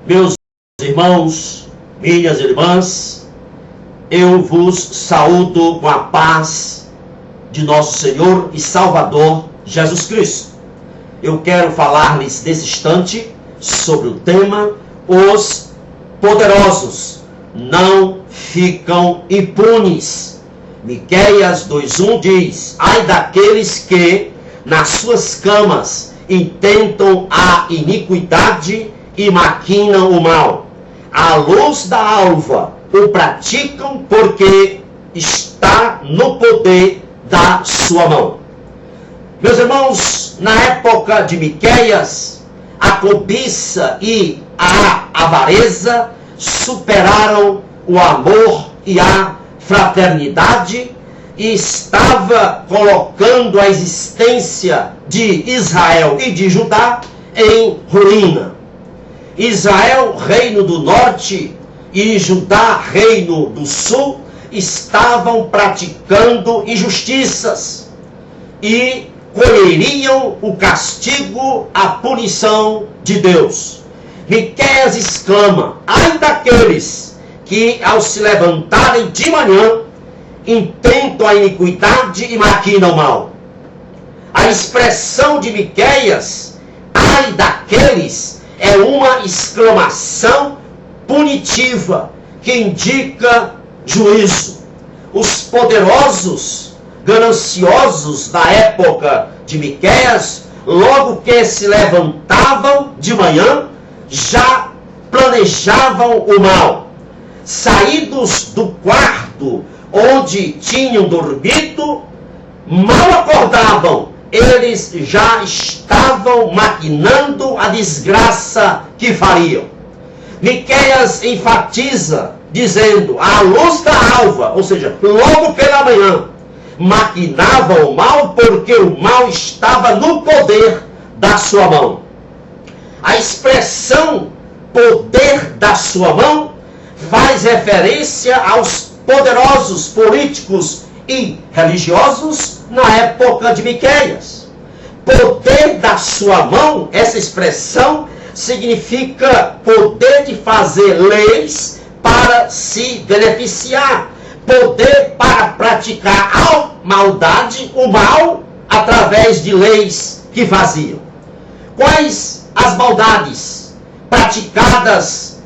Meus irmãos, minhas irmãs, eu vos saúdo com a paz de nosso Senhor e Salvador Jesus Cristo. Eu quero falar-lhes nesse instante sobre o tema: os poderosos não ficam impunes. Miqueias 2:1 diz: ai daqueles que nas suas camas intentam a iniquidade e maquinam o mal. À luz da alva o praticam, porque está no poder da sua mão. Meus irmãos, na época de Miqueias, a cobiça e a avareza superaram o amor e a fraternidade, e estava colocando a existência de Israel e de Judá em ruína. Israel, reino do norte, e Judá, reino do sul, estavam praticando injustiças e colheriam o castigo, a punição de Deus. Miqueias exclama: ai daqueles que, ao se levantarem de manhã, intentam a iniquidade e maquinam o mal. A expressão de Miqueias, ai daqueles, é uma exclamação punitiva que indica juízo. Os poderosos, gananciosos da época de Miqueias, logo que se levantavam de manhã, já planejavam o mal. Saídos do quarto onde tinham dormido, mal acordavam, eles já estavam maquinando a desgraça que fariam. Miqueias enfatiza, dizendo: à luz da alva, ou seja, logo pela manhã, maquinavam o mal, porque o mal estava no poder da sua mão. A expressão poder da sua mão faz referência aos poderosos políticos e religiosos na época de Miqueias. Poder da sua mão, essa expressão significa poder de fazer leis para se beneficiar, poder para praticar a maldade, o mal, através de leis que faziam. Quais as maldades praticadas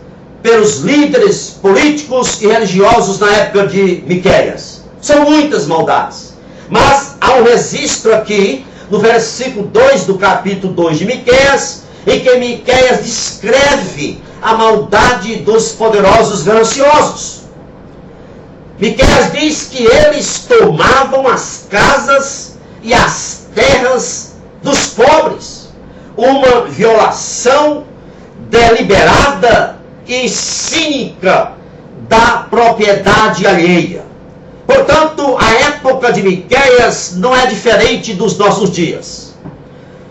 pelos líderes políticos e religiosos na época de Miqueias? São muitas maldades, mas há um registro aqui no versículo 2 do capítulo 2 de Miqueias, em que Miqueias descreve a maldade dos poderosos gananciosos. Miqueias diz que eles tomavam as casas e as terras dos pobres, uma violação deliberada e cínica da propriedade alheia. Portanto, a época de Miqueias não é diferente dos nossos dias.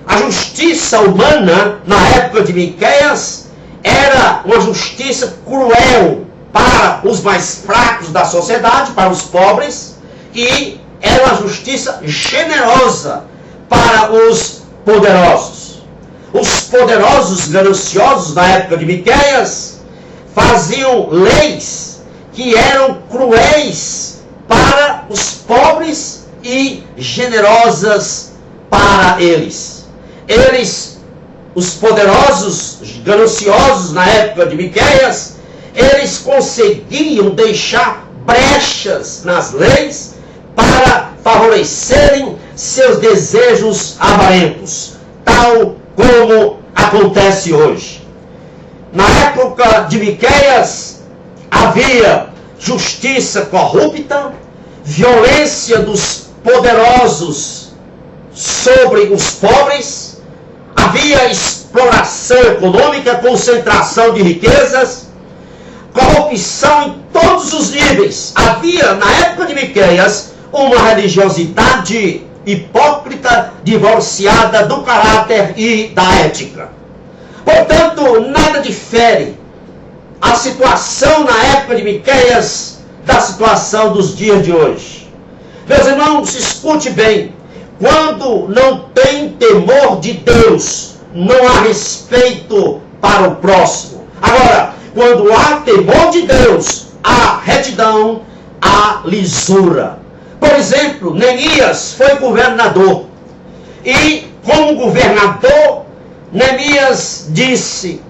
A justiça humana, na época de Miqueias, era uma justiça cruel para os mais fracos da sociedade, para os pobres, e era uma justiça generosa para os poderosos. Os poderosos gananciosos na época de Miqueias faziam leis que eram cruéis para os pobres e generosas para eles. Os poderosos gananciosos na época de Miqueias, eles conseguiam deixar brechas nas leis para favorecerem seus desejos avarentos, tal como acontece hoje. Na época de Miqueias, havia justiça corrupta, violência dos poderosos sobre os pobres, havia exploração econômica, concentração de riquezas, corrupção em todos os níveis. Havia, na época de Miqueias, uma religiosidade hipócrita, divorciada do caráter e da ética. Portanto, nada difere a situação na época de Miqueias da situação dos dias de hoje. Meus irmãos, escute bem: quando não tem temor de Deus, não há respeito para o próximo. Agora, quando há temor de Deus, há retidão, há lisura. Por exemplo, Neemias foi governador. E como governador, Neemias disse: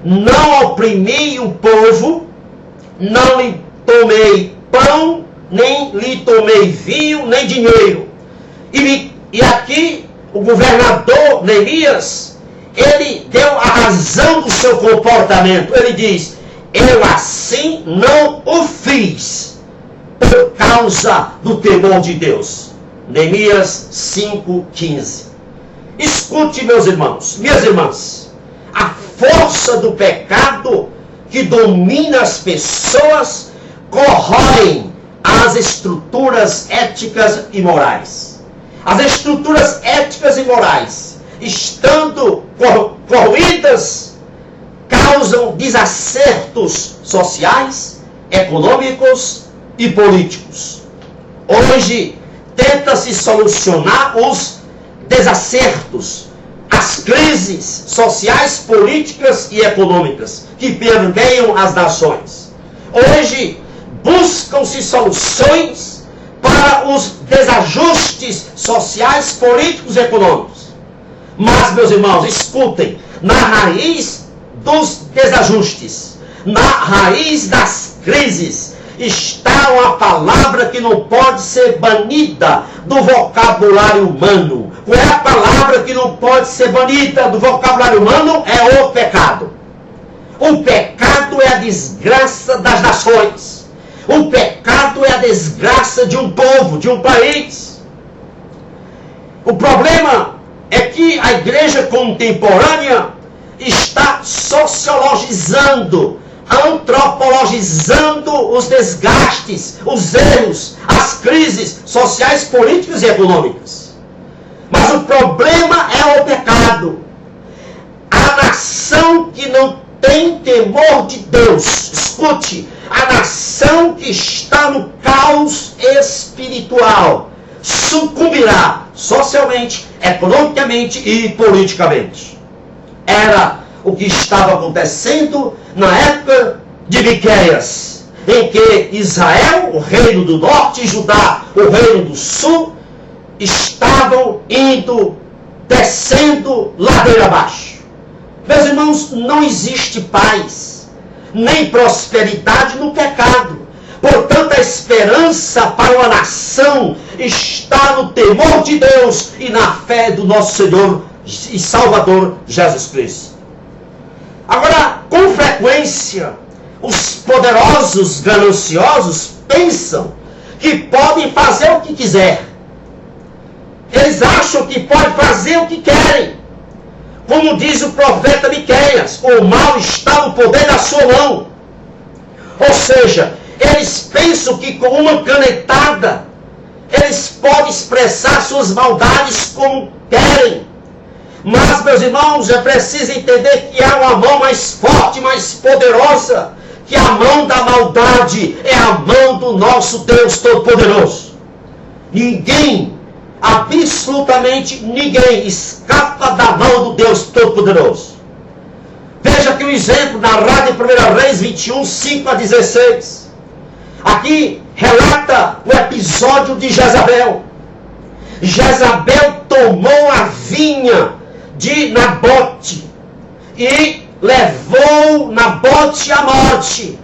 não oprimi o povo, não lhe tomei pão, nem lhe tomei vinho, nem dinheiro. E aqui o governador Neemias, ele deu a razão do seu comportamento. Ele diz: eu assim não o fiz por causa do temor de Deus. Neemias 5,15. Escute, meus irmãos, minhas irmãs, a força do pecado que domina as pessoas corrói as estruturas éticas e morais. As estruturas éticas e morais, estando corroídas, causam desacertos sociais, econômicos e políticos. Hoje, tenta-se solucionar os desacertos, as crises sociais, políticas e econômicas que permeiam as nações. Hoje, buscam-se soluções para os desajustes sociais, políticos e econômicos. Mas, meus irmãos, escutem, na raiz dos desajustes, na raiz das crises, está uma palavra que não pode ser banida do vocabulário humano. Qual é a palavra que não pode ser banida do vocabulário humano? É o pecado. O pecado é a desgraça das nações. O pecado é a desgraça de um povo, de um país. O problema é que a igreja contemporânea está sociologizando, antropologizando os desgastes, os erros, as crises sociais, políticas e econômicas. Mas o problema é o pecado. A nação que não tem temor de Deus, escute, a nação que está no caos espiritual sucumbirá socialmente, economicamente e politicamente. Era o que estava acontecendo na época de Miqueias, em que Israel, o reino do norte, e Judá, o reino do sul, estavam descendo ladeira abaixo. Meus irmãos, não existe paz, nem prosperidade no pecado. Portanto, a esperança para uma nação está no temor de Deus e na fé do nosso Senhor e Salvador Jesus Cristo. Agora, com frequência, os poderosos gananciosos pensam que podem fazer o que quiser. Eles acham que podem fazer o que querem. Como diz o profeta Miqueias, o mal está no poder da sua mão. Ou seja, eles pensam que com uma canetada, eles podem expressar suas maldades como querem. Mas, meus irmãos, é preciso entender que há uma mão mais forte, mais poderosa, que a mão da maldade é a mão do nosso Deus Todo-Poderoso. Ninguém, absolutamente ninguém, escapa da mão do Deus Todo-Poderoso. Veja aqui um exemplo, narrado em 1 Reis 21, 5 a 16. Aqui relata o episódio de Jezabel. Jezabel tomou a vinha de Nabote e levou Nabote à morte.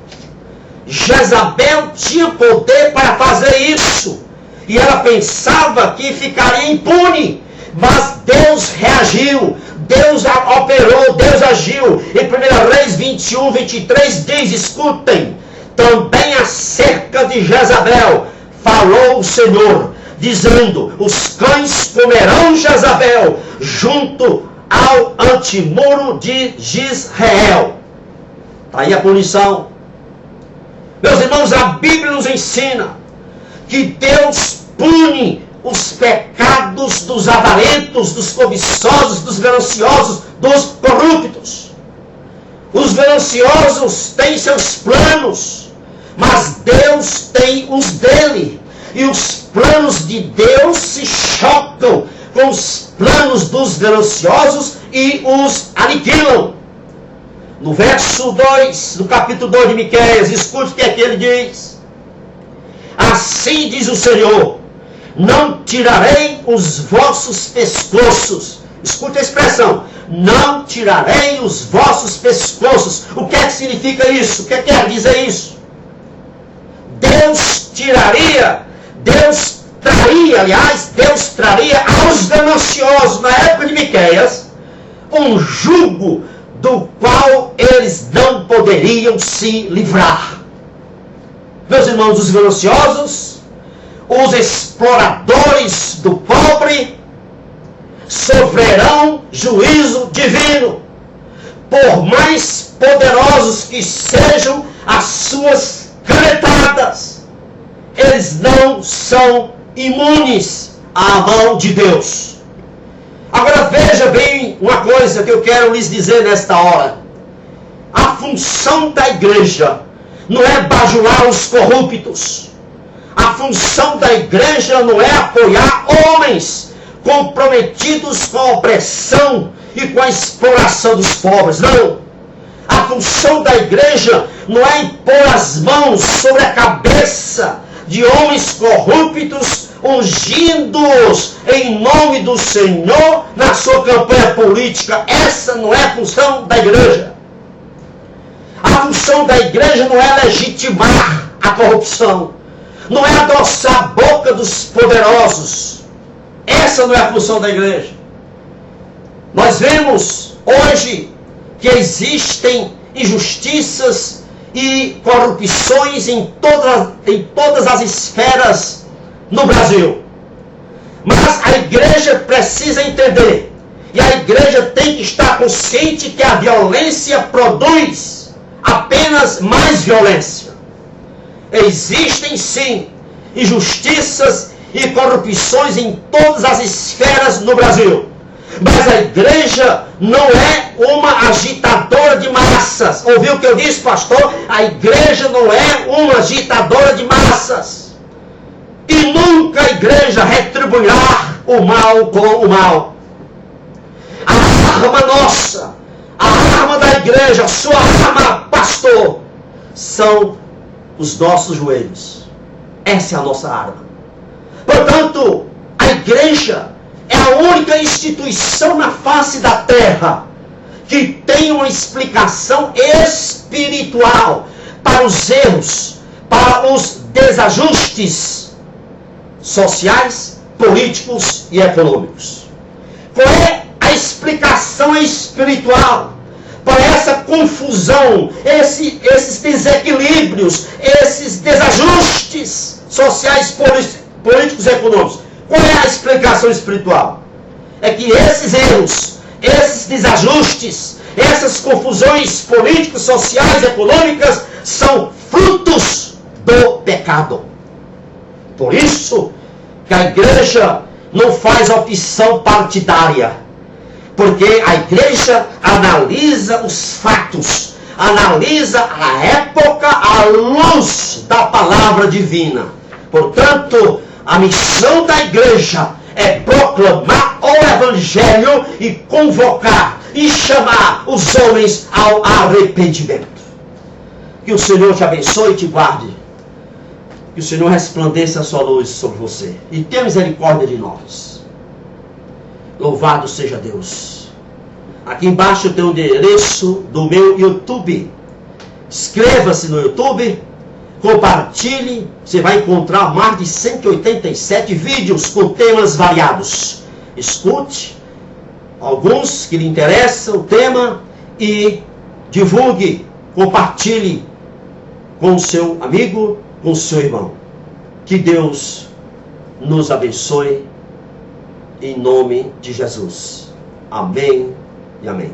Jezabel tinha poder para fazer isso e ela pensava que ficaria impune, mas Deus reagiu, Deus operou, Deus agiu. Em 1 Reis 21, 23 diz, escutem, também acerca de Jezabel falou o Senhor, dizendo, os cães comerão Jezabel junto ao antemuro de Jezreel. Está aí a punição. Meus irmãos, a Bíblia nos ensina que Deus pune os pecados dos avarentos, dos cobiçosos, dos gananciosos, dos corruptos. Os gananciosos têm seus planos, mas Deus tem os dele. E os planos de Deus se chocam com os planos dos gananciosos e os aniquilam. No verso 2, do capítulo 2 de Miqueias, escute o que é que ele diz. Assim diz o Senhor, não tirarei os vossos pescoços. Escute a expressão, não tirarei os vossos pescoços. O que é que significa isso? O que quer dizer isso? Deus traria aos gananciosos, na época de Miqueias, um jugo do qual eles não poderiam se livrar. Meus irmãos, os gananciosos, os exploradores do pobre, sofrerão juízo divino, por mais poderosos que sejam as suas canetadas, eles não são imunes à mão de Deus. Agora veja bem uma coisa que eu quero lhes dizer nesta hora. A função da igreja não é bajular os corruptos. A função da igreja não é apoiar homens comprometidos com a opressão e com a exploração dos pobres. Não. A função da igreja não é impor as mãos sobre a cabeça de homens corruptos, ungindo-os em nome do Senhor na sua campanha política. Essa não é a função da igreja. A função da igreja não é legitimar a corrupção, não é adoçar a boca dos poderosos. Essa não é a função da igreja. Nós vemos hoje que existem injustiças e corrupções em todas as esferas no Brasil. Mas a igreja precisa entender, e a igreja tem que estar consciente que a violência produz apenas mais violência. Existem sim injustiças e corrupções em todas as esferas no Brasil. Mas a igreja não é uma agitadora de massas. Ouviu o que eu disse, pastor? A igreja não é uma agitadora de massas. E nunca a igreja retribuirá o mal com o mal. A arma nossa, a arma da igreja, a sua arma, pastor, são os nossos joelhos. Essa é a nossa arma. Portanto, a igreja é a única instituição na face da terra que tem uma explicação espiritual para os erros, para os desajustes sociais, políticos e econômicos. Qual é a explicação espiritual para essa confusão, esses desequilíbrios, esses desajustes sociais, políticos e econômicos? Qual é a explicação espiritual? É que esses erros, esses desajustes, essas confusões políticas, sociais, econômicas, são frutos do pecado. Por isso que a igreja não faz opção partidária. Porque a igreja analisa os fatos, analisa a época à luz da palavra divina. Portanto, a missão da igreja é proclamar o evangelho e convocar e chamar os homens ao arrependimento. Que o Senhor te abençoe e te guarde. Que o Senhor resplandeça a sua luz sobre você e tenha misericórdia de nós. Louvado seja Deus. Aqui embaixo tem o endereço do meu YouTube. Inscreva-se no YouTube, compartilhe. Você vai encontrar mais de 187 vídeos com temas variados. Escute alguns que lhe interessam o tema e divulgue, compartilhe com o seu amigo, com o seu irmão. Que Deus nos abençoe em nome de Jesus. Amém e amém.